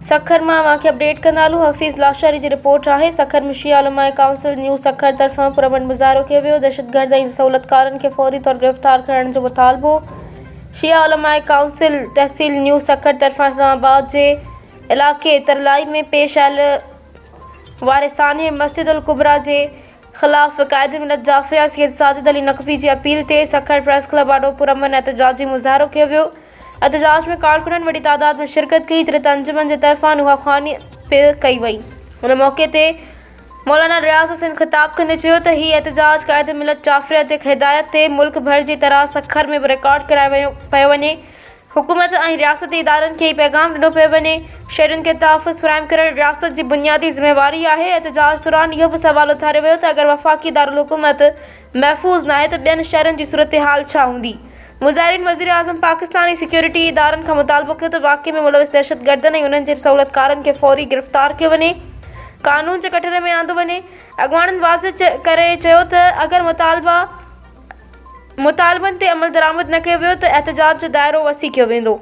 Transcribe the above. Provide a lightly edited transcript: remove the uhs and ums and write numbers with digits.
सखर में मांखे अपडेट कंदालू। हफ़ीज़ लाशारी की रिपोर्ट है। सखर में शिया उलमा काउंसिल न्यू सखर तरफा पुरमन मुज़ाहरो किया वियो। दहशतगर्द ऐं सहूलतकारन के फौरी तौर गिरफ्तार करण जो मुतालबो। शिया उलमा काउंसिल तहसील न्यू सखर तरफा इस्लामाबाद के इलाके तरलाई में पेश आयल वारे सानिए मस्जिद उल कुबरा के खिलाफ कायद मिलत जाफरिया सैयद साजिद अली नकवी की अपील ते सखर प्रेस क्लब आडो पुरमन एहतजाजी मुज़ाहरो किया वियो। एहतजाज में कारकुनन वड़ी तादाद में शिरकत की। त्रित अंजुमन के तरफा नुहाखानी पे कई वई। उन मौके ते मौलाना रियाज हुसैन खिताब कंदे चयो त ही एहतजाज कायद मिलत जाफरिया के हिदायत ते मुल्क भर की तरह सखर में भी रिकॉर्ड करायो पियो वञे। हुकूमत और रियासती इदारन के पैगाम दिनों पे वञे। शहरन के तहफ़्फ़ुज़ फराहम करण रियासत की बुनियादी जिम्मेवारी है। एहतजाज दौरान यह भी सवाल उथारियो वियो त अगर वफाकी दारुल हुकूमत महफूज ना है तो ॿियनि शहरन की सूरत हाल छा हूंदी। मुज़ाहिरीन वज़ीर आज़म पाकिस्तानी सिक्योरिटी इदारन का मुतालबो कियो त वाक़े में मुलविस दहशतगर्दन और उन्हनि जे सहूलतकारन के फौरी गिरफ्तार कियो वञे, कानून के कटहरे में आंदो वञे। अॻवाननि वाज़े करे चयो त अगर मुतालबन ते अमल दरामद न कियो वियो त एहतजाज जो दायरो वसी कियो वेंदो।